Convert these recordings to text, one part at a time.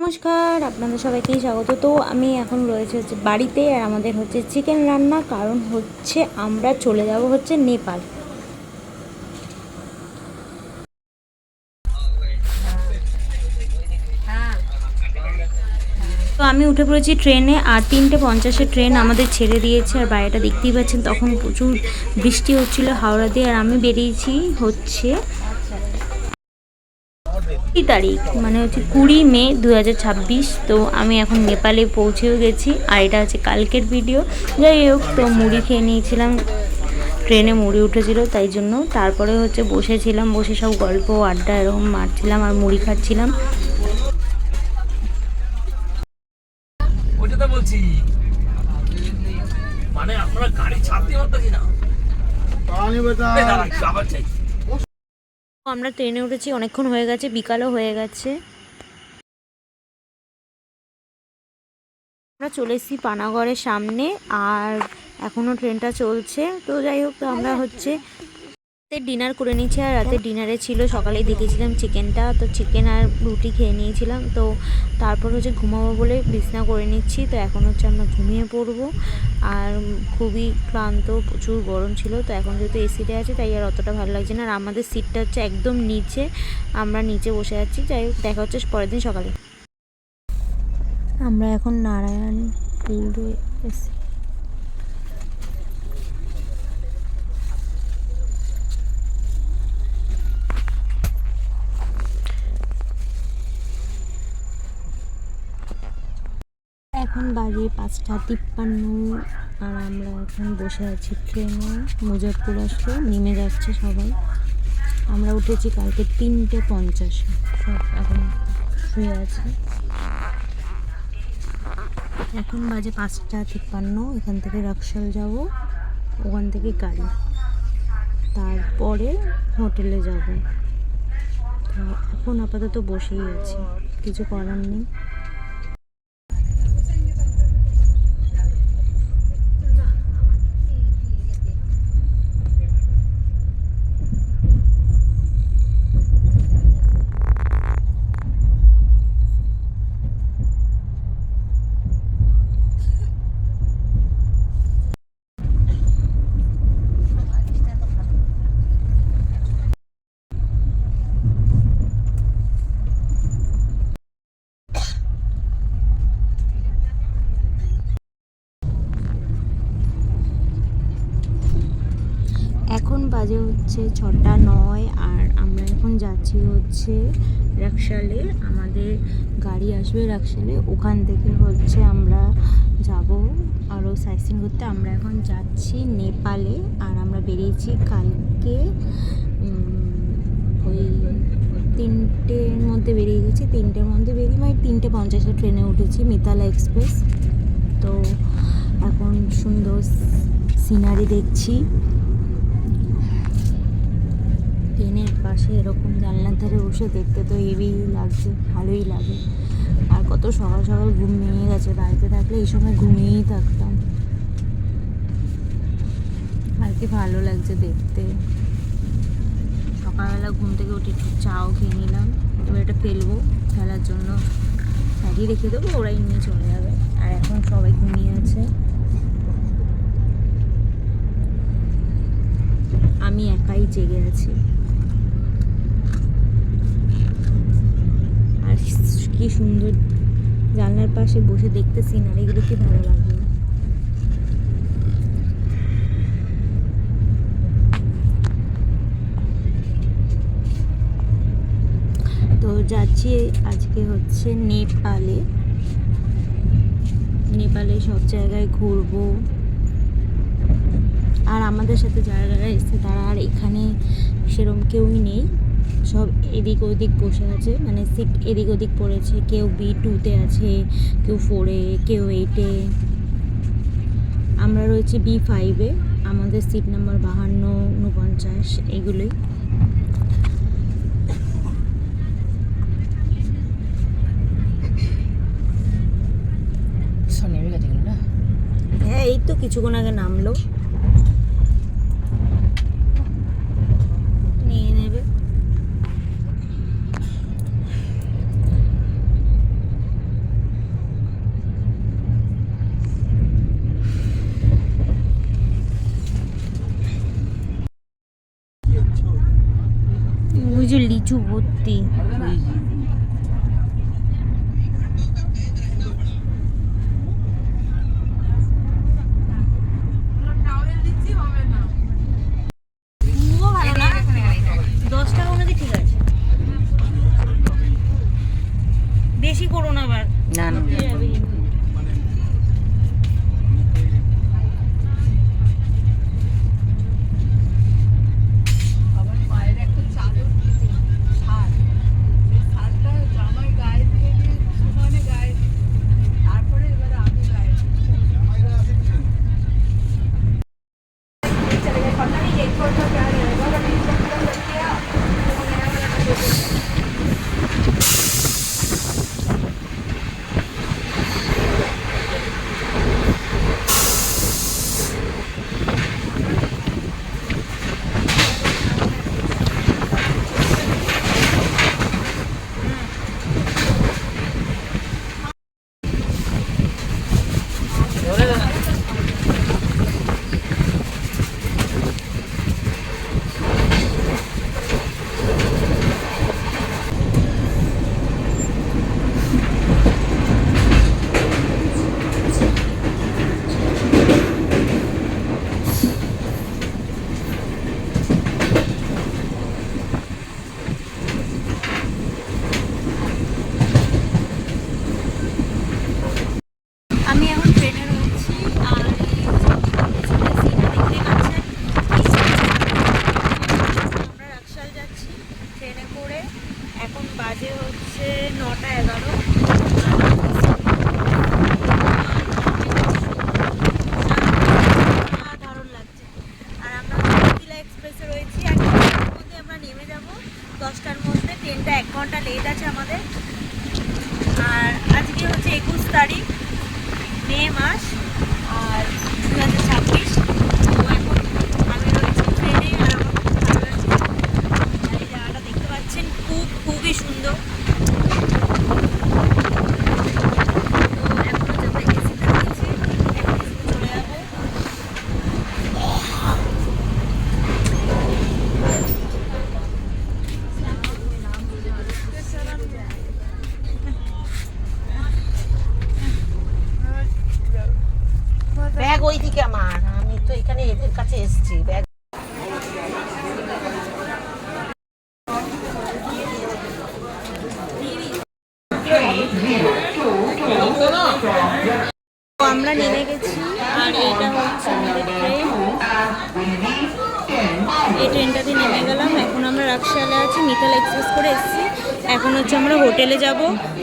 নমস্কার, আপনাদের সবাইকেই স্বাগত। তো আমি এখন রয়েছে বাড়িতে, আর আমাদের হচ্ছে চিকেন রান্না। কারণ হচ্ছে আমরা চলে যাব হচ্ছে নেপাল। তো আমি উঠে পড়েছি ট্রেনে, আর 3:50 ট্রেন আমাদের ছেড়ে দিয়েছে। আর বাইরেটা দেখতেই পাচ্ছেন, তখন প্রচুর বৃষ্টি হচ্ছিল হাওড়া দিয়ে। আর আমি বেরিয়েছি হচ্ছে 20 তারিখ, মানে হচ্ছে 20 মে 2026। তো আমি এখন নেপালে পৌঁছেও গেছি, আর এটা হচ্ছে কালকের ভিডিও। যাই হোক, তো মুড়ি খেয়ে নিয়েছিলাম, ট্রেনে মুড়ি উঠেছিল তাই জন্য। তারপরে হচ্ছে বসেছিলাম, বসে সব গল্প আড্ডা এরকম মারছিলাম আর মুড়ি খাচ্ছিলাম। ওইটা তো বলছি, মানে আমরা গাড়ি ছাড়তে পারতেছি না। আবার চাই। আমরা ট্রেনে উঠেছি, অনেকক্ষণ হয়ে গেছে, বিকালও হয়ে গেছে। আমরা চলে এসেছি পানাগড়ের সামনে, আর এখনও ট্রেনটা চলছে। তো যাই হোক, তো আমরা হচ্ছে ডিনার করে নিয়েছি। আর রাতে ডিনারে ছিল, সকালেই দেখেছিলাম চিকেনটা, তো চিকেন আর রুটি খেয়ে নিয়েছিলাম। তো তারপর হচ্ছে ঘুমাবো বলে বিছনা করে নিচ্ছি। তো এখন হচ্ছে আমরা ঘুমিয়ে পড়বো। আর খুবই ক্লান্ত, প্রচুর গরম ছিল। তো এখন যেহেতু এসিতে আছে, তাই আর অতটা ভালো লাগছে না। আর আমাদের সিটটা হচ্ছে একদম নিচে, আমরা নিচে বসে আছি। যাই হোক, দেখা হচ্ছে পরের দিন সকালে। আমরা এখন নারায়ণপুরে এসে এখন বাজে 5:53। আর আমরা এখন বসে আছি ট্রেনে। মুজফ্ফরপুর আসলে নেমে যাচ্ছে সবাই। আমরা উঠেছি কালকে 3:50। সব এখন শুয়ে আছে। এখন বাজে 5:53। এখান থেকে রাকশাল যাব, ওখান থেকে গাড়ি, তারপরে হোটেলে যাব। তো এখন আপাতত বসেই আছি, কিছু করার নেই। এখন বাজে হচ্ছে 6:09। আর আমরা এখন যাচ্ছি হচ্ছে রাকশালে। আমাদের গাড়ি আসবে রাকশালে, ওখান থেকে হচ্ছে আমরা যাব আরও সাইট করতে। আমরা এখন যাচ্ছি নেপালে। আর আমরা বেরিয়েছি কালকে ওই 3টের মধ্যে বেরিয়ে গেছি। 3টের মধ্যে বেরিয়ে মানে 3:50 ট্রেনে উঠেছি, মিতালা এক্সপ্রেস। তো এখন সুন্দর সিনারি দেখছি। ট্রেনের পাশে এরকম জানলার ধারে বসে দেখতে তো হেভি লাগছে, ভালোই লাগে। আর কত সকাল সকাল ঘুম ভেঙে গেছে। বাড়িতে থাকলে এই সময় ঘুমিয়েই থাকতাম। আর কি ভালো লাগছে দেখতে। সকালবেলা ঘুম থেকে উঠে একটু চাও খেয়ে নিলাম। এবার এটা ফেলবো, ফেলার জন্য সাইডে রেখে দেবো, ওরাই নিয়ে চলে যাবে। আর এখন সবাই ঘুমিয়ে আছে, আমি একাই জেগে আছি। আর কি সুন্দর জানলার পাশে বসে দেখতে সিনারিগুলো, কি ভালো লাগে। তো যাচ্ছি আজকে হচ্ছে নেপালে। নেপালে সব জায়গায় ঘুরবো। আর আমাদের সাথে যারা যারা এসছে তারা আর এখানে সেরকম কেউই নেই, সব এদিক ওদিক বসে আছে, মানে সিট এদিক ওদিক পড়েছে। কেউ B2-তে আছে, কেউ 4-এ, কেউ 8-এ। আমরা রয়েছি B5-এ। আমাদের সিট নাম্বার 52, 49 এগুলোই। হ্যাঁ, এই তো কিছুক্ষণ আগে নামলো। নিয়ে নেবে। লিচু ভর্তি। ভালো না, 10 টাকা মনে ঠিক আছে, বেশি করো না আবার। না না আমি এখন ট্রেনে রয়েছি আর দেখতে পাচ্ছেন আমরা রাকশাল যাচ্ছি ট্রেনে করে। এখন বাজে হচ্ছে 9:11। দারুণ লাগছে। আর আমরা মিথিলা এক্সপ্রেসে রয়েছি, 1 ঘন্টার মধ্যে আমরা নেমে যাব। 10টার মধ্যে ট্রেনটা 1 ঘন্টা লেট আছে আমাদের। আর আজকে হচ্ছে 21 তারিখ মে মাস আর 2026। তো এখন আমি রয়েছি ট্রেনে আর আমার খুব ভালো লাগছে। আর এই জায়গাটা দেখতে পাচ্ছেন খুবই সুন্দর। তো এখন হচ্ছে আমরা এসিতে রয়েছি, এখন এসিতে চলে যাবো। ব্যাগ ওইদিকে আমার, আমি তো এখানে এদের কাছে এসেছি ব্যাগ। তো আমরা নেমে গেছি আর এইটা হচ্ছে আমাদের ট্রেন। এই ট্রেনটাতে নেমে গেলাম। এখন আমরা রাকশালে আছি, মিথালা এক্সপ্রেস করে এসেছি। এখন হচ্ছে আমরা হোটেলে যাব।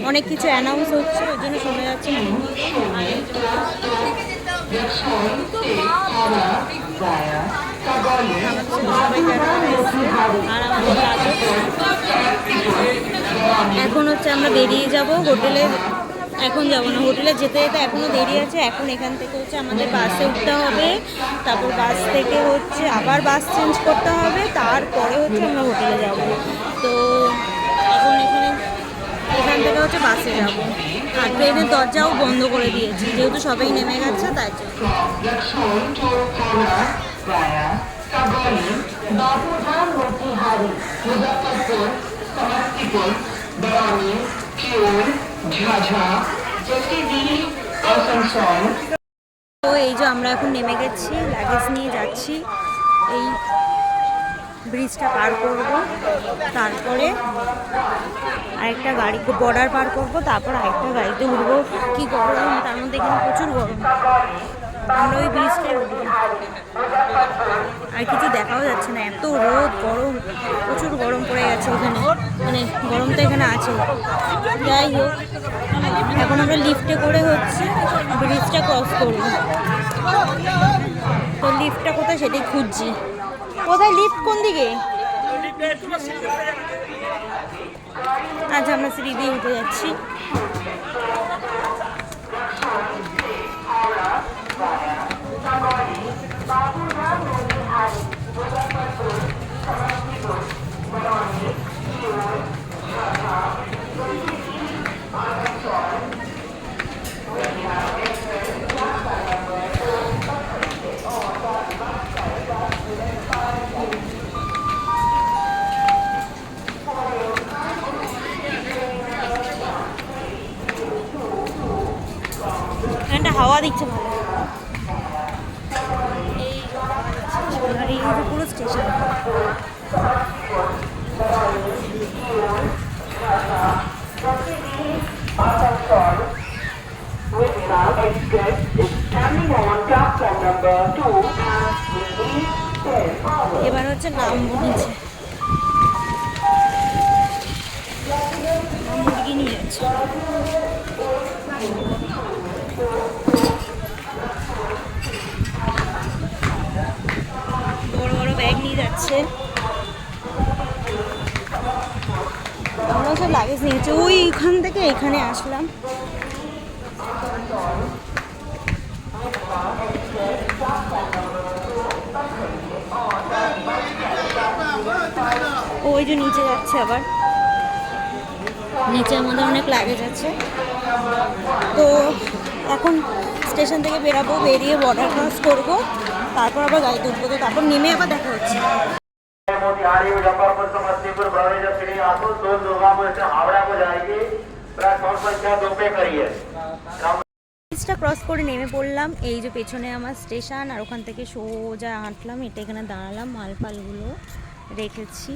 অনেক কিছু অ্যানাউন্স হচ্ছে, ওর জন্য শোনা যাচ্ছে না। আর আমাদের লাগেজ। এখন হচ্ছে আমরা বেরিয়ে যাব হোটেলে। এখন যাব না, হোটেলে যেতে যেতে এখনও দেরি আছে। এখন এখান থেকে হচ্ছে আমাদের বাসে উঠতে হবে, তারপর বাস থেকে হচ্ছে আবার বাস চেঞ্জ করতে হবে, তারপরে হচ্ছে আমরা হোটেলে যাব। তো এখন এখান থেকে হচ্ছে বাসে যাব। আর ট্রেনের দরজাও বন্ধ করে দিয়েছি, যেহেতু সবাই নেমে গেছে তাই জন্য। তো এই যে আমরা এখন নেমে গেছি, লাগেজ নিয়ে যাচ্ছি। এই ব্রিজটা পার করব, তারপরে আরেকটা গাড়ি বর্ডার পার করব, তারপর আরেকটা গাড়িতে উঠবো। কি গরম, তার মধ্যে এখানে প্রচুর গরম। আমরা ওই ব্রিজটায় উঠবো। আর কিছু দেখাও যাচ্ছে না, এত রোদ, গরম, প্রচুর গরম পড়ে গেছে এখানে। মানে গরম তো এখানে আছে। যাই হোক, এখন আমরা লিফটে করে হচ্ছে ব্রিজটা ক্রস করবো। তো লিফটটা কোথায় সেটাই খুঁজছি। কোথায় লিফট, কোন দিকে? আচ্ছা, আমরা সিঁড়ি দিয়ে উঠে যাচ্ছি। হাওয়া দিচ্ছে ভালো। এই আর এই হচ্ছে পুরো স্টেশন। এবার হচ্ছে নামবো নিচে। মুরগি নিয়ে যাচ্ছে। বড় বড় ব্যাগ নিয়ে যাচ্ছে। আমরা সব লাগেজ নিয়েছি। ওইখান থেকে এখানে আসলাম। ওই যে নিচে যাচ্ছে আবার। নিচে আমাদের অনেক লাগেজ আছে। তো এখন স্টেশন থেকে বেরাবো, বেরিয়ে বর্ডার ক্রস করবো, তারপর আবার গাড়িতে উঠবো। তো তারপর নেমে আবার দেখা হচ্ছে। मोतिहारी मुजफ्फरपुर समस्तीपुर बड़ौनी जब श्री आसो दो दुर्गापुर से हावड़ा को जाएगी प्लेटफॉर्म संख्या 2 पे करिए। ব্রিজটা ক্রস করে নেমে পড়লাম। এই যে পেছনে আমার স্টেশন, আর ওখান থেকে সোজা হাঁটলাম। এটা এখানে দাঁড়ালাম, মালপালগুলো রেখেছি।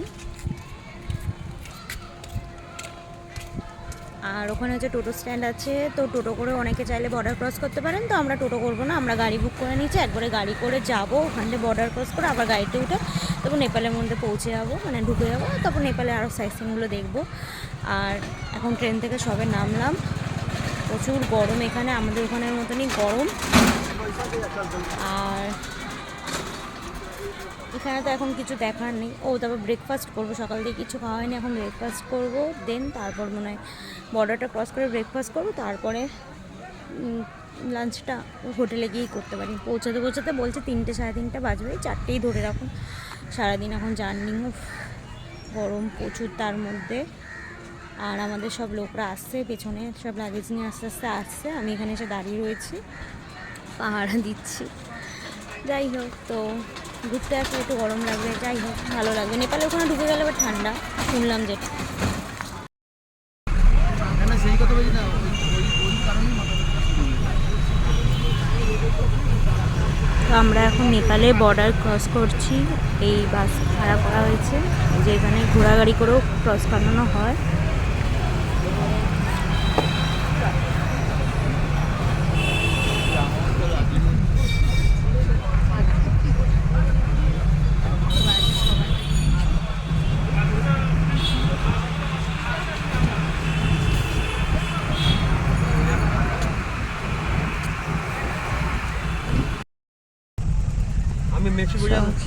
আর ওখানে হচ্ছে টোটো স্ট্যান্ড আছে। তো টোটো করে অনেকে চাইলে বর্ডার ক্রস করতে পারেন। তো আমরা টোটো করবো না, আমরা গাড়ি বুক করে নিচ্ছি। একবারে গাড়ি করে যাব, ওখান থেকে বর্ডার ক্রস করে আবার গাড়িতে উঠে তারপর নেপালের মধ্যে পৌঁছে যাবো, মানে ঢুকে যাবো। তারপর নেপালে আরও সাইট সিনগুলো দেখবো। আর এখন ট্রেন থেকে সবে নামলাম। প্রচুর গরম এখানে, আমাদের ওখানের মতনই গরম। আর এখানে তো এখন কিছু দেখার নেই। তারপর ব্রেকফাস্ট করবো, সকাল থেকে কিছু খাওয়া হয়নি। এখন ব্রেকফাস্ট করবো, দেন তারপর মনে হয় বর্ডারটা ক্রস করে ব্রেকফাস্ট করবো, তারপরে লাঞ্চটা হোটেলে গিয়েই করতে পারি। পৌঁছাতে পৌঁছাতে বলছে 3টে সাড়ে 3টে বাজবে, 4টেই ধরে রাখুন। সারাদিন এখন জার্নি, গরম প্রচুর তার মধ্যে। আর আমাদের সব লোকরা আসছে, পেছনে সব লাগেজ নিয়ে আস্তে আস্তে আসছে। আমি এখানে এসে দাঁড়িয়ে রয়েছি, পাহাড়া দিচ্ছি। যাই হোক, তো ঘুরতে আসলে একটু গরম লাগবে, যাই হোক ভালো লাগবে। নেপালে ওখানে ঢুকে গেলে আবার ঠান্ডা, শুনলাম যেটা। তো আমরা এখন নেপালে বর্ডার ক্রস করছি। এই বাস ভাড়া করা হয়েছে, যে এখানে ঘোড়াগাড়ি করেও ক্রস করানো হয়।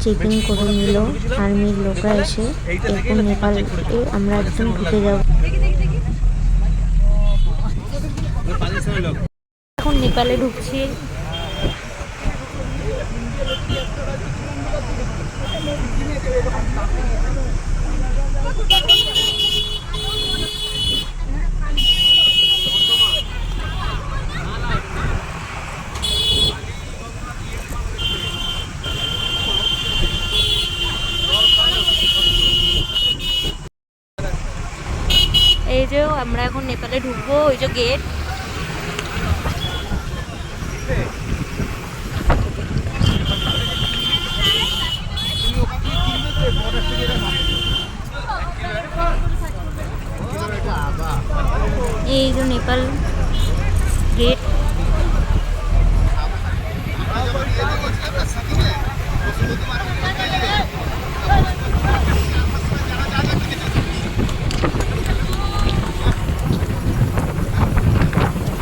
চেকিং করে নিল আর্মির লোকরা এসে। এরপর নেপালে আমরা একদম ঢুকে যাব। এখন নেপালে ঢুকছি। এই যে আমরা এখন নেপালে ঢুকবো, ওই যে গেট। এই যে নেপাল গেট।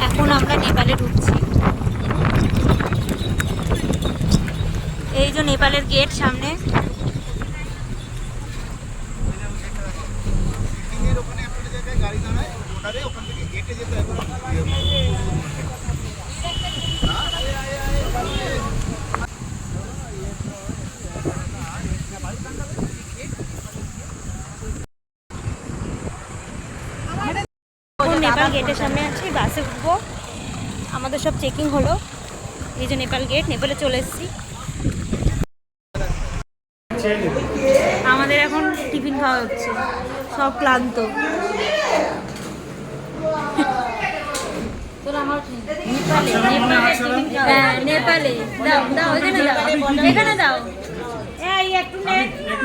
এখন আমরা নেপালে ঢুকছি। এই যে নেপালের গেট সামনে। নেপাল গেটের সামনে আছি, বাসে উঠবো। আমাদের সব চেকিং হলো। এই যে নেপাল গেট, নেপালে চলে এসেছি। আমাদের এখন টিফিন খাওয়া হচ্ছে, সব ক্লান্ত। তো হ্যাঁ নেপালে দাও দাও এখানে দাও এখানে দাও এই একটু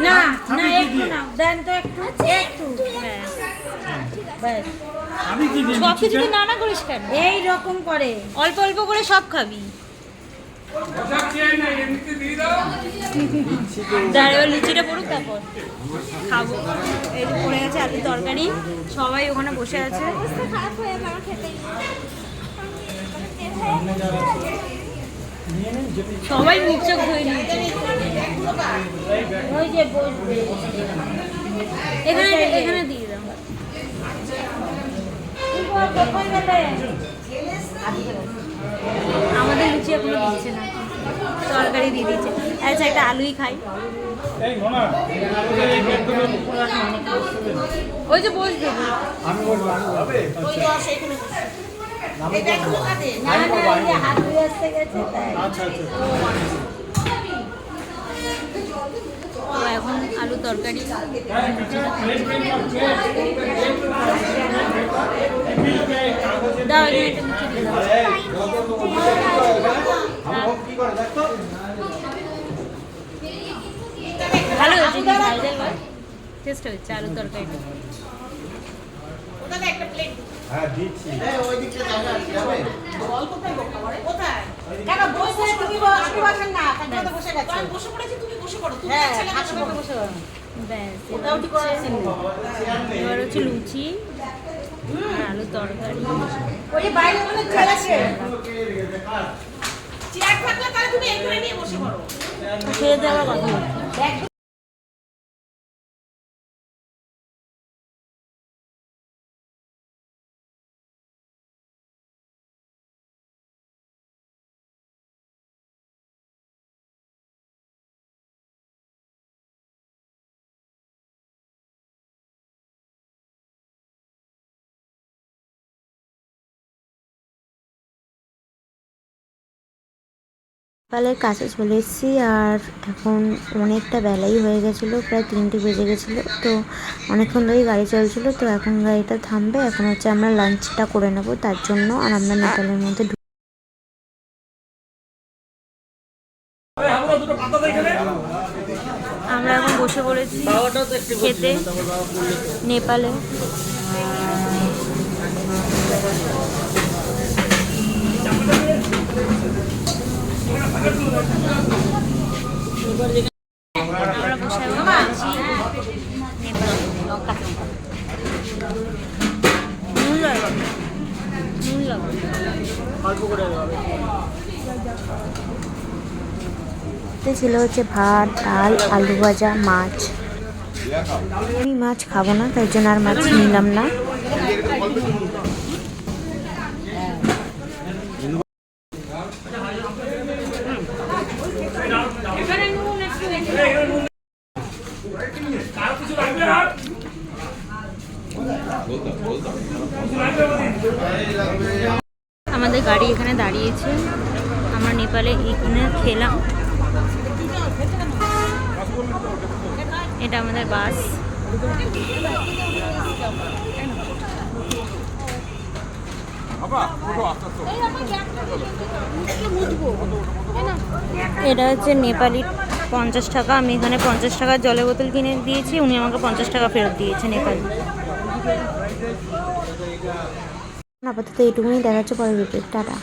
না না একটু নাও দেন তো একটু একটু ব্যাস সব কিছু তো নানা করিস কেন এই রকম করে অল্প অল্প করে সব খাবি দাঁড়িয়ে লুচিটা পড়ুক তারপর খাবো। এই যে পড়ে গেছে আলু তরকারি, সবাই ওখানে বসে আছে। সবাই মুখ চোখ ধুয়ে নিয়েছে। ওই যে বসবে এখানে এখানে দিয়ে দাও। আমাদের লুচি এখনো দিচ্ছে না, তরকারি দিয়ে দিচ্ছে। আচ্ছা একটা আলুই খাই। ওই যে বসবে হাত ধুয়ে আসতে গেছে এখন আলু তরকারি। দাও এখানে একটা লুচি দিয়ে দাও। ভালো হয়েছে, টেস্ট হয়েছে আলু তরকারিটা। এবার হচ্ছে লুচি আর আলু তরকারি। খেয়ে দেওয়ার কথা। নেপালের কাছে চলে এসেছি আর এখন অনেকটা বেলাই হয়ে গেছিলো, প্রায় 3টে বেজে গেছিলো। তো অনেকক্ষণ ধরেই গাড়ি চলছিল, তো এখন গাড়িটা থামবে। এখন হচ্ছে আমরা লাঞ্চটা করে নেব তার জন্য। আর আমরা নেপালের মধ্যে আমরা এখন বসে পড়েছি খেতে নেপালে। আমরা বসে আছি নেপালে। নুন লাগবে, নুন লাগবে অল্প করে। ছিল হচ্ছে ভাত, ডাল, আলু ভাজা, মাছ। আমি মাছ খাবো না, তাই জন্য আর মাছ নিলাম না। আমাদের গাড়ি এখানে দাঁড়িয়েছে, আমরা নেপালে এখানে খেলাম। এটা আমাদের বাস। এটা হচ্ছে নেপালি 50 টাকা। আমি এখানে 50 টাকার জলের বোতল কিনে দিয়েছি, উনি আমাকে 50 টাকা ফেরত দিয়েছে নেপালি। আপাতত এইটুকুনি দেখাচ্ছে পরের ভিডিও। টাটা।